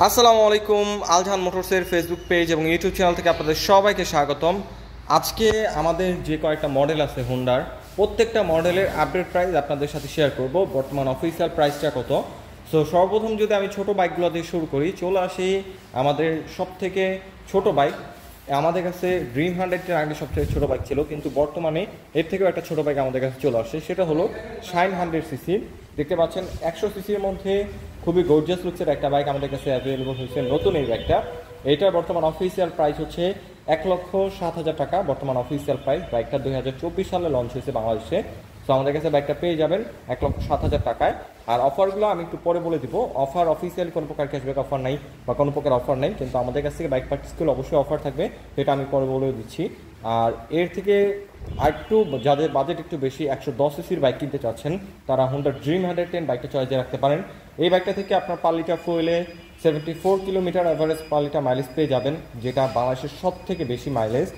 আসসালামু আলাইকুম। আলজাহান মোটরসের Facebook page এবং ইউটিউব চ্যানেল থেকে আপনাদের সবাইকে স্বাগতম। আজকে আমাদের যে কয়েকটা মডেল আছে হোন্ডার, প্রত্যেকটা মডেলের আপডেট প্রাইস আপনাদের সাথে শেয়ার করব। বর্তমান অফিসিয়াল প্রাইসটা কত। সো সর্বপ্রথম যদি আমি ছোট বাইকগুলো দিয়ে শুরু করি, চলে আসি আমাদের সব থেকে ছোট বাইক। আমাদের কাছে ড্রিম 100-এর আগে সবচেয়ে ছোটো বাইক ছিল, কিন্তু বর্তমানে এর থেকেও একটা ছোটো বাইক আমাদের কাছে চলে আসছে, সেটা হলো শাইন 100cc। দেখতে পাচ্ছেন 100cc-র মধ্যে খুবই গর্জিয়াস লুকসের একটা বাইক আমাদের কাছে অ্যাভেলেবল হয়েছে, নতুন এই বাইকটা। এটার বর্তমান অফিসিয়াল প্রাইস হচ্ছে 1,07,000 টাকা। বর্তমান অফিসিয়াল প্রাইস, বাইকটা 2024 সালে লঞ্চ হয়েছে বাংলাদেশে। তো আমাদের কাছে বাইকটা পেয়ে যাবেন 1,07,000 টাকায়। আর অফারগুলো আমি একটু পরে বলে দিব। অফার অফিসিয়াল কোনো প্রকার ক্যাশব্যাক অফার নাই বা কোনো প্রকার অফার নেই, কিন্তু আমাদের কাছ থেকে বাইক পারচেজ করলে অবশ্যই অফার থাকবে, সেটা আমি পরে বলে দিচ্ছি। আর এর থেকে আরেকটু যাদের বাজেট একটু বেশি, 110cc-র বাইক কিনতে চাচ্ছেন, তারা হোন্ডা ড্রিম 110 বাইকটা চয়েসে রাখতে পারেন। এই বাইকটা থেকে আপনার পার লিটার ফুয়েলে 74 kilometre average per litre mileage পেয়ে যাবেন, যেটা বাংলাদেশের সব থেকে বেশি মাইলেজ,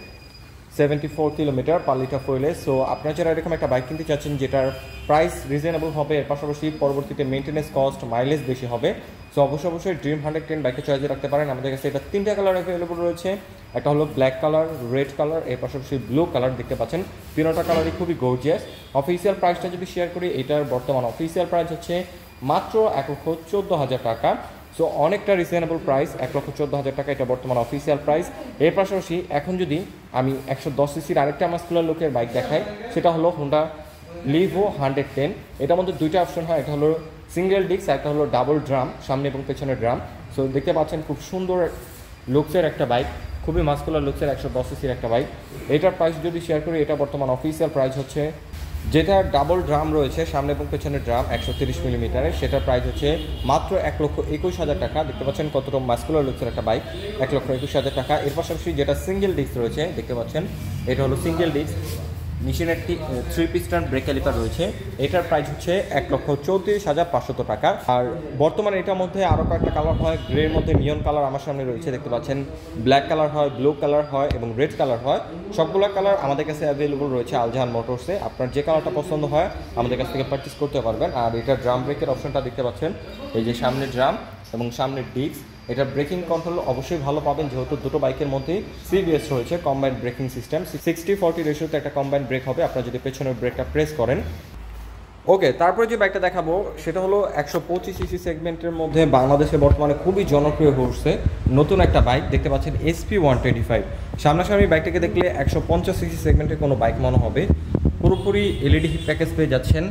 74 কিলোমিটার পার লিটার ফুয়েলে। সো আপনারা যারা এরকম একটা বাইক কিনতে চাচ্ছেন যেটার প্রাইস রিজনেবল হবে, এর পাশাপাশি পরবর্তীতে মেনটেন্যান্স কস্ট, মাইলেজ বেশি হবে, সো অবশ্যই ড্রিম 110 বাইকটা চয়েসে রাখতে পারেন। আমাদের কাছে এটা 3টা কালার অ্যাভেলেবল রয়েছে। একটা হলো ব্ল্যাক কালার, রেড কালার, এর পাশাপাশি ব্লু কালার। দেখতে পাচ্ছেন 3টা কালারই খুবই গর্জিয়াস। অফিসিয়াল প্রাইসটা যদি শেয়ার করি, এটার বর্তমান অফিসিয়াল প্রাইস হচ্ছে মাত্র 1,14,000 টাকা। সো অনেকটা রিজনেবল প্রাইস, 1,14,000 টাকা এটা বর্তমান অফিসিয়াল প্রাইস। এর পাশাপাশি এখন যদি আমি 110cc-র আরেকটা মাস্কুলার লুকের বাইক দেখাই, সেটা হলো হোন্ডা লিভো 110। এটার মধ্যে দুইটা অপশন হয়, একটা হলো সিঙ্গেল ডিস্ক, একটা হলো ডাবল ড্রাম, সামনে এবং পেছনের ড্রাম। সো দেখতে পাচ্ছেন খুব সুন্দর লুকসের একটা বাইক, খুবই মাস্কুলার লুকসের 110cc-র একটা বাইক। এটার প্রাইস যদি শেয়ার করি, এটা বর্তমান অফিসিয়াল প্রাইস হচ্ছে, যেটা ডাবল ড্রাম রয়েছে সামনে এবং পেছনের ড্রাম 130 মিলিমিটারের, সেটার প্রাইস হচ্ছে মাত্র 1,21,000 টাকা। দেখতে পাচ্ছেন কতটা মাস্কুলার লুকসের একটা বাইক, 1,21,000 টাকা। এর পাশাপাশি যেটা সিঙ্গেল ডিস্ক রয়েছে, দেখতে পাচ্ছেন এটা হলো সিঙ্গেল ডিস্ক, মেশিন একটি 3 পিস্টন ব্রেক ক্যালিপার রয়েছে। এটার প্রাইস হচ্ছে 1,34,500 টাকা। আর বর্তমানে এটার মধ্যে আরও কয়েকটা কালার হয়। গ্রের মধ্যে নিয়ন কালার আমার সামনে রয়েছে, দেখতে পাচ্ছেন ব্ল্যাক কালার হয়, ব্লু কালার হয় এবং রেড কালার হয়। সবগুলো কালার আমাদের কাছে অ্যাভেলেবল রয়েছে আলজাহান মোটরসে। আপনার যে কালারটা পছন্দ হয় আমাদের কাছ থেকে পারচেস করতে পারবেন। আর এটা ড্রাম ব্রেকের অপশনটা দেখতে পাচ্ছেন, এই যে সামনে ড্রাম এবং সামনে ডিস্ক। এটা ব্রেকিং কন্ট্রোল অবশ্যই ভালো পাবেন, যেহেতু দুটো বাইকের মধ্যেই সিবিএস রয়েছে, কম্বাইন্ড ব্রেকিং সিস্টেম। 60-40 রেশিওতে একটা কম্বাইন্ড ব্রেক হবে আপনারা যদি পেছনের ব্রেকটা প্রেস করেন। ওকে, তারপরে যে বাইকটা দেখাবো সেটা হলো 125cc সেগমেন্টের মধ্যে বাংলাদেশে বর্তমানে খুবই জনপ্রিয় হচ্ছে নতুন একটা বাইক। দেখতে পাচ্ছেন SP125। সামনাসামনি বাইকটাকে দেখলে 150cc সেগমেন্টের কোনো বাইক মনে হবে। পুরোপুরি এলইডি প্যাকেজ পেয়ে যাচ্ছেন,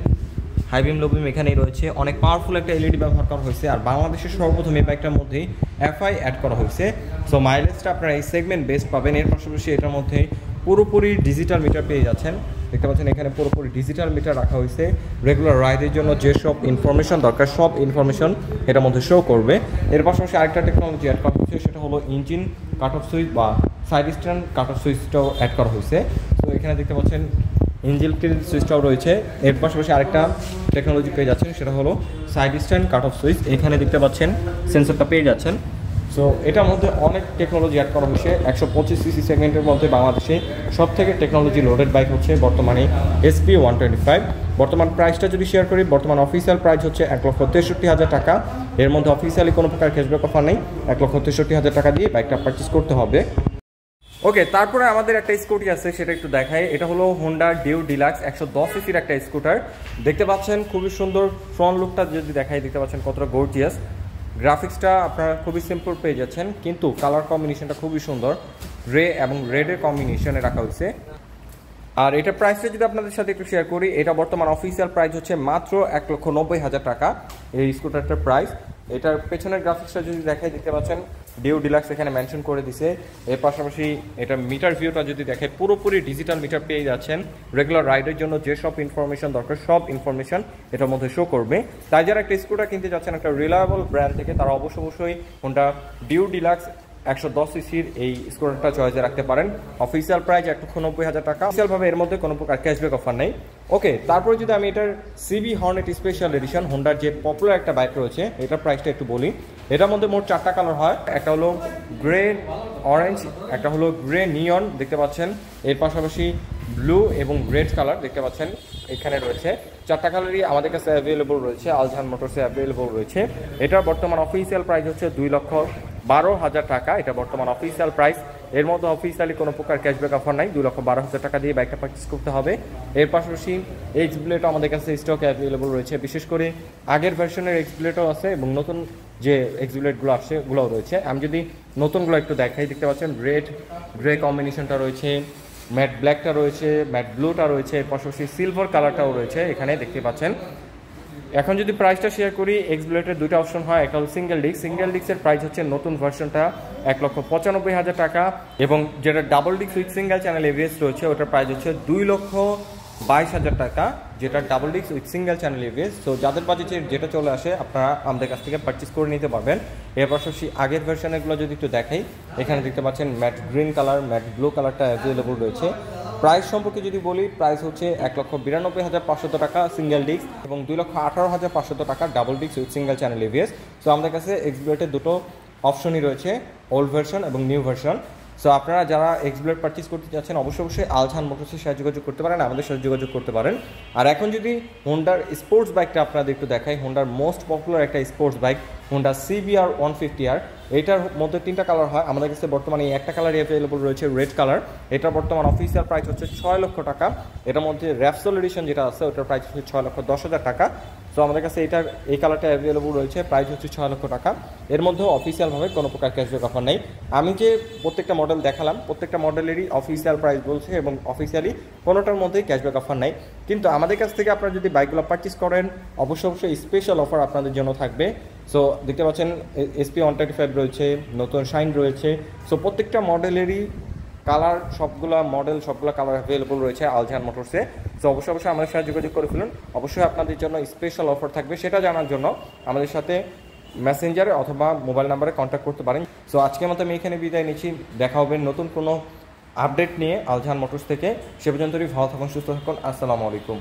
হাইবিম লোবিম এখানেই রয়েছে। অনেক পাওয়ারফুল একটা এলইডি ব্যবহার করা হয়েছে। আর বাংলাদেশের সর্বপ্রথম এই বাইকটার মধ্যেই এফআই অ্যাড করা হয়েছে। সো মাইলেজটা আপনারা এই সেগমেন্ট বেস্ট পাবেন। এর পাশাপাশি এটার মধ্যে পুরোপুরি ডিজিটাল মিটার পেয়ে যাচ্ছেন। দেখতে পাচ্ছেন এখানে পুরোপুরি ডিজিটাল মিটার রাখা হয়েছে। রেগুলার রাইডের জন্য যেসব ইনফরমেশন দরকার সব ইনফরমেশন এটার মধ্যে শো করবে। এর পাশাপাশি আরেকটা টেকনোলজি অ্যাড করা হয়েছে, সেটা হলো ইঞ্জিন কাট অফ সুইচ বা সাইড স্ট্যান্ড কাট অফ সুইচটাও অ্যাড করা হয়েছে। তো এখানে দেখতে পাচ্ছেন ইঞ্জিন কিল সুইচটাও রয়েছে। এর পাশাপাশি আরেকটা টেকনোলজি পেয়ে যাচ্ছেন, সেটা হলো side stand cut off switch. এখানে দেখতে পাচ্ছেন সেন্সরটা পেয়ে যাচ্ছেন। সো এটার মধ্যে অনেক টেকনোলজি অ্যাড করা হয়েছে। 125cc সেগমেন্টের মধ্যে বাংলাদেশে সব থেকে টেকনোলজি লোডেড বাইক হচ্ছে বর্তমানে SP125। বর্তমান প্রাইসটা যদি শেয়ার করি, বর্তমান অফিসিয়াল প্রাইস হচ্ছে 1,63,000 টাকা। এর মধ্যে অফিসিয়ালি কোনো প্রকার ক্যাশব্যাক অফার নেই। 1,63,000 টাকা দিয়ে বাইকটা পারচেস করতে হবে। ওকে, তারপরে আমাদের একটা স্কুটি আছে, সেটা একটু দেখাই। এটা হলো হোন্ডা ডিউ ডিলাক্স 110cc-র একটা স্কুটার। দেখতে পাচ্ছেন খুবই সুন্দর ফ্রন্ট লুকটা যদি দেখাই, দেখতে পাচ্ছেন কতটা গর্জিয়াস। গ্রাফিক্সটা আপনারা খুবই সিম্পল পেয়ে যাচ্ছেন, কিন্তু কালার কম্বিনেশনটা খুবই সুন্দর, গ্রে এবং রেডের কম্বিনেশনে রাখা হয়েছে। আর এটা প্রাইসটা যদি আপনাদের সাথে একটু শেয়ার করি, এটা বর্তমান অফিসিয়াল প্রাইস হচ্ছে মাত্র 1,90,000 টাকা এই স্কুটারটার প্রাইস। এটার পেছনের গ্রাফিক্সটা যদি দেখাই, দেখতে পাচ্ছেন ডিউ ডিলাক্স এখানে মেনশন করে দিছে। এর পাশাপাশি এটা মিটার ভিউটা যদি দেখে, পুরোপুরি ডিজিটাল মিটার পেয়ে যাচ্ছেন। রেগুলার রাইডের জন্য যেসব ইনফরমেশন দরকার সব ইনফরমেশন এটার মধ্যে শো করবে। তাই যারা একটা স্কুটার কিনতে যাচ্ছেন একটা রিলায়েবল ব্র্যান্ড থেকে, তারা অবশ্যই হোন্ডা ডিউ ডিলাক্স 110cc-র এই স্কুটারটা চয়েসে রাখতে পারেন। অফিসিয়াল প্রাইস 1,90,000 টাকা। অফিসিয়ালভাবে এর মধ্যে কোনো প্রকার ক্যাশব্যাক অফার নেই। ওকে, তারপরে যদি আমি এটার সিবি হর্নেট স্পেশাল এডিশন, হোন্ডার যে পপুলার একটা বাইক রয়েছে, এটার প্রাইসটা একটু বলি। এটার মধ্যে মোট 4টা কালার হয়। একটা হলো গ্রে অরেঞ্জ, একটা হলো গ্রে নিয়ন, দেখতে পাচ্ছেন। এর পাশাপাশি ব্লু এবং রেড কালার দেখতে পাচ্ছেন এখানে রয়েছে। 4টা কালারই আমাদের কাছে অ্যাভেলেবল রয়েছে, আলজাহান মোটরসে অ্যাভেলেবল রয়েছে। এটার বর্তমান অফিসিয়াল প্রাইস হচ্ছে 2,12,000 টাকা। এটা বর্তমান অফিসিয়াল প্রাইস। এর মধ্যে অফিসিয়ালি কোনো প্রকার ক্যাশব্যাক অফার নাই। 2,12,000 টাকা দিয়ে বাইকটা পারচেস করতে হবে। এর পাশাপাশি এক্স বুলেটও আমাদের কাছে স্টকে অ্যাভেলেবল রয়েছে। বিশেষ করে আগের ভার্সনের এক্স বুলেটও আছে এবং নতুন যে এক্স বুলেটগুলো আসছে ওগুলোও রয়েছে। আমি যদি নতুনগুলো একটু দেখাই, দেখতে পাচ্ছেন রেড গ্রে কম্বিনেশনটা রয়েছে, ম্যাট ব্ল্যাকটা রয়েছে, ম্যাট ব্লুটা রয়েছে, এর পাশাপাশি সিলভার কালারটাও রয়েছে এখানে দেখতে পাচ্ছেন। এখন যদি প্রাইসটা শেয়ার করি, এক্স বুলেটের দুটো অপশন হয়, একটা হলো সিঙ্গেল ডিস্ক। সিঙ্গেল ডিস্কের প্রাইস হচ্ছে নতুন ভার্সনটা 1,95,000 টাকা, এবং যেটা double disc with single channel ABS রয়েছে ওটার প্রাইস হচ্ছে 2,22,000 টাকা, যেটা double disc with single channel ABS. So যাদের বাজেটে যেটা চলে আসে আপনারা আমাদের কাছ থেকে পারচেস করে নিতে পারবেন। এর পাশাপাশি আগের ভার্সনেরগুলো যদি একটু দেখাই, এখানে দেখতে পাচ্ছেন mat green colour, matte blue কালারটা অ্যাভেলেবল রয়েছে। প্রাইস সম্পর্কে যদি বলি, প্রাইস হচ্ছে 1,92,500 টাকা সিঙ্গেল ডিস্ক এবং 2,18,500 টাকা double disc with single channel ABS. So আমাদের কাছে এক্স বুলেটের দুটো অপশনই রয়েছে, ওল্ড ভার্সন এবং নিউ ভার্সন। সো আপনারা যারা এক্স বুলেট পারচেস করতে চাচ্ছেন অবশ্যই আলজাহান মোটরসের সাথে যোগাযোগ করতে পারেন, আমাদের সাথে যোগাযোগ করতে পারেন। আর এখন যদি হোন্ডার স্পোর্টস বাইকটা আপনাদের একটু দেখাই, হোন্ডার মোস্ট পপুলার একটা sports bike Honda CBR 150R। এটার মধ্যে 3টা কালার হয়, আমাদের কাছে বর্তমানে একটা কালারই অ্যাভেলেবল রয়েছে, রেড কালার। এটার বর্তমান অফিসিয়াল প্রাইস হচ্ছে 6 লক্ষ টাকা। এটার মধ্যে র্যাপসোল এডিশন যেটা আছে ওটার প্রাইস হচ্ছে 6,10,000 টাকা। সো আমাদের কাছে এই কালারটা অ্যাভেলেবল রয়েছে, প্রাইস হচ্ছে 6 লক্ষ টাকা। এর মধ্যেও অফিসিয়ালভাবে কোনো প্রকার ক্যাশব্যাক অফার নেই। আমি যে প্রত্যেকটা মডেল দেখালাম প্রত্যেকটা মডেলেরই অফিসিয়াল প্রাইস বলছে এবং অফিসিয়ালি কোনোটার মধ্যেই ক্যাশব্যাক অফার নেই। কিন্তু আমাদের কাছ থেকে আপনারা যদি বাইকগুলো পারচেস করেন অবশ্যই স্পেশাল অফার আপনাদের জন্য থাকবে। সো দেখতে পাচ্ছেন SP 125 রয়েছে, নতুন শাইন রয়েছে। সো প্রত্যেকটা মডেলেরই কালার সবগুলো কালার অ্যাভেলেবল রয়েছে আলজাহান মোটরসে। সো অবশ্যই আমাদের সাথে যোগাযোগ করে ফেলুন। অবশ্যই আপনাদের জন্য স্পেশাল অফার থাকবে, সেটা জানার জন্য আমাদের সাথে মেসেঞ্জারে অথবা মোবাইল নাম্বারে কন্ট্যাক্ট করতে পারেন। সো আজকের মতো আমি এখানে বিদায় নিচ্ছি, দেখা হবে নতুন কোনো আপডেট নিয়ে আলজাহান মোটরস থেকে। সে পর্যন্তই ভালো থাকুন, সুস্থ থাকুন। আসসালামু আলাইকুম।